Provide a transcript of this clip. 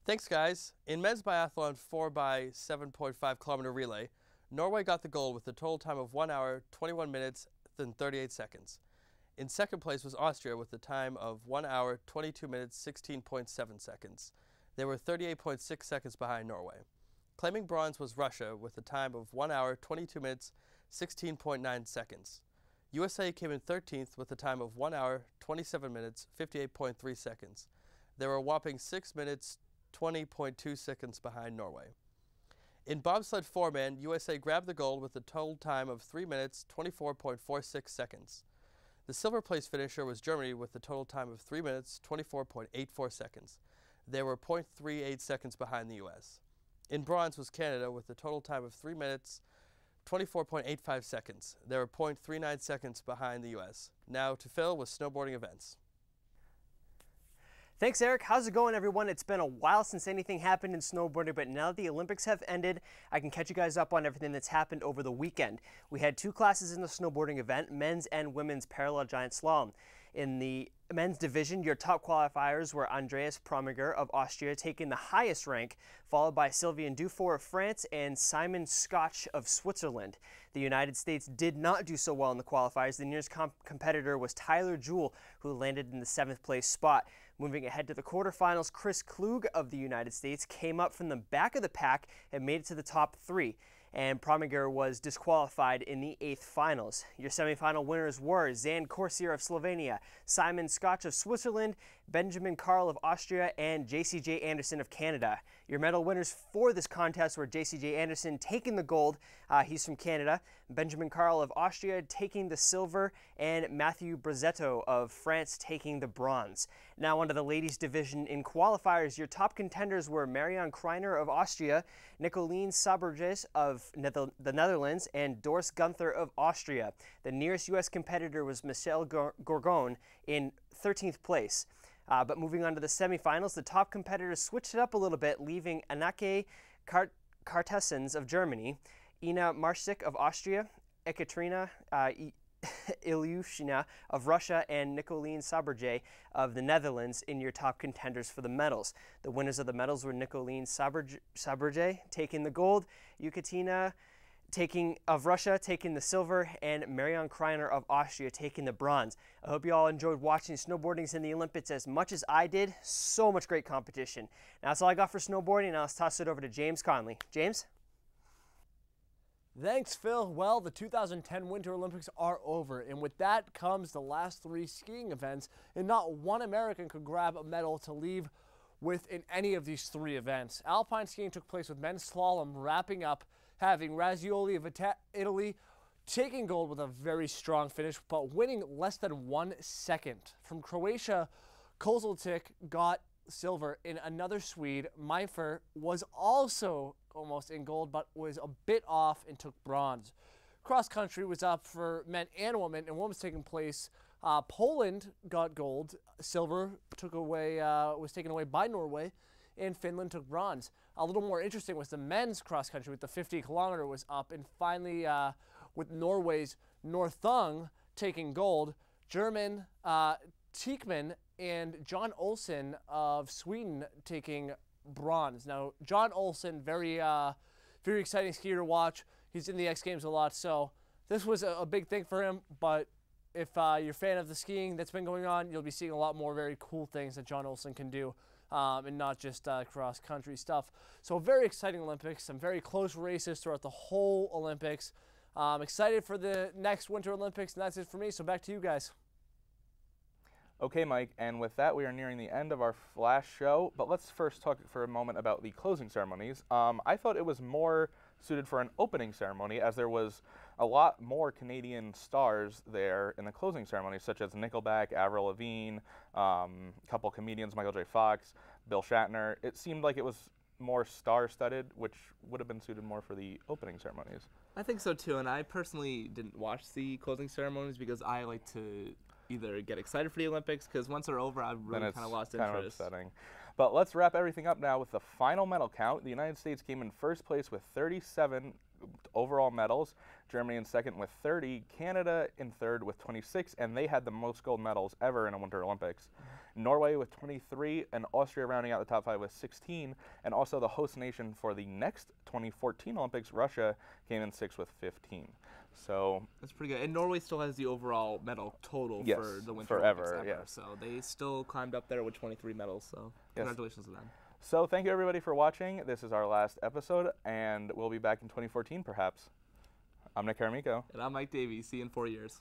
Thanks, guys. In men's biathlon 4x7.5 kilometer relay, Norway got the gold with a total time of 1 hour, 21 minutes, and 38 seconds. In second place was Austria with a time of 1 hour, 22 minutes, 16.7 seconds. They were 38.6 seconds behind Norway. Claiming bronze was Russia with a time of 1 hour, 22 minutes, 16.9 seconds. USA came in 13th with a time of 1 hour, 27 minutes, 58.3 seconds. They were a whopping 6 minutes, 20.2 seconds behind Norway. In bobsled 4-man, USA grabbed the gold with a total time of 3 minutes, 24.46 seconds. The silver place finisher was Germany with a total time of 3 minutes, 24.84 seconds. They were 0.38 seconds behind the US. In bronze was Canada with a total time of 3 minutes, 24.85 seconds. They were 0.39 seconds behind the US. Now to Phil with snowboarding events. Thanks, Eric. How's it going, everyone? It's been a while since anything happened in snowboarding, but now that the Olympics have ended, I can catch you guys up on everything that's happened over the weekend. We had two classes in the snowboarding event, men's and women's parallel giant slalom. In the men's division, your top qualifiers were Andreas Promiger of Austria taking the highest rank, followed by Sylvain Dufour of France and Simon Scotch of Switzerland. The United States did not do so well in the qualifiers. The nearest competitor was Tyler Jewell, who landed in the 7th place spot. Moving ahead to the quarterfinals, Chris Klug of the United States came up from the back of the pack and made it to the top 3. And Promiger was disqualified in the 8th finals. Your semifinal winners were Zan Corsier of Slovenia, Simon Scotch of Switzerland, Benjamin Karl of Austria, and JCJ Anderson of Canada. Your medal winners for this contest were JCJ Anderson taking the gold, he's from Canada, Benjamin Karl of Austria taking the silver, and Matthew Brazetto of France taking the bronze. Now onto the ladies division. In qualifiers, your top contenders were Marianne Kreiner of Austria, Nicoline Saberges of the Netherlands, and Doris Gunther of Austria. The nearest U.S. competitor was Michelle Gorgon in 13th place. But moving on to the semifinals, the top competitors switched it up a little bit, leaving Annake Kartesens of Germany, Ina Marschik of Austria, Ekaterina Ilyushina of Russia, and Nicoline Saberge of the Netherlands in your top contenders for the medals. The winners of the medals were Nicoline Saberge taking the gold, Yukatina of Russia taking the silver, and Marianne Kreiner of Austria taking the bronze. I hope you all enjoyed watching snowboarding in the Olympics as much as I did. So much great competition. Now that's all I got for snowboarding. Now let's toss it over to James Conley. James? Thanks, Phil. Well, the 2010 Winter Olympics are over, and with that comes the last 3 skiing events, and not one American could grab a medal to leave with in any of these 3 events. Alpine skiing took place with men's slalom wrapping up, having Razzioli of Italy taking gold with a very strong finish, but winning less than 1 second. From Croatia, Kozoltic got silver in another Swede. Meifer was also almost in gold, but was a bit off and took bronze. Cross country was up for men and women, and one was taking place. Poland got gold. Silver was taken away by Norway, and Finland took bronze. A little more interesting was the men's cross country with the 50 kilometer was up, and finally with Norway's Northung taking gold, German Tieckmann and John Olsen of Sweden taking bronze. Now, John Olsen, very exciting skier to watch. He's in the X Games a lot, so this was a big thing for him. But if you're a fan of the skiing that's been going on, you'll be seeing a lot more very cool things that John Olsen can do, and not just cross-country stuff. So, a very exciting Olympics, some very close races throughout the whole Olympics. Excited for the next Winter Olympics, and that's it for me. So, back to you guys. Okay, Mike, and with that, we are nearing the end of our flash show, but let's first talk for a moment about the closing ceremonies. I thought it was more suited for an opening ceremony, as there was a lot more Canadian stars there in the closing ceremony, such as Nickelback, Avril Lavigne, a couple comedians, Michael J. Fox, Bill Shatner. It seemed like it was more star-studded, which would have been suited more for the opening ceremonies. I think so too, and I personally didn't watch the closing ceremonies because I like to either get excited for the Olympics, because once they're over, I've really kind of lost interest. Kind of upsetting. But let's wrap everything up now with the final medal count. The United States came in first place with 37 overall medals. Germany in second with 30, Canada in third with 26, and they had the most gold medals ever in a Winter Olympics. Norway with 23, and Austria rounding out the top 5 with 16, and also the host nation for the next 2014 Olympics, Russia, came in 6th with 15. So that's pretty good. And Norway still has the overall medal total yes, for the Winter forever, Olympics ever. yes. So they still climbed up there with 23 medals. So congratulations to them. So thank you everybody for watching. This is our last episode, and we'll be back in 2014 perhaps. I'm Nick Caramico. And I'm Mike Davies. See you in 4 years.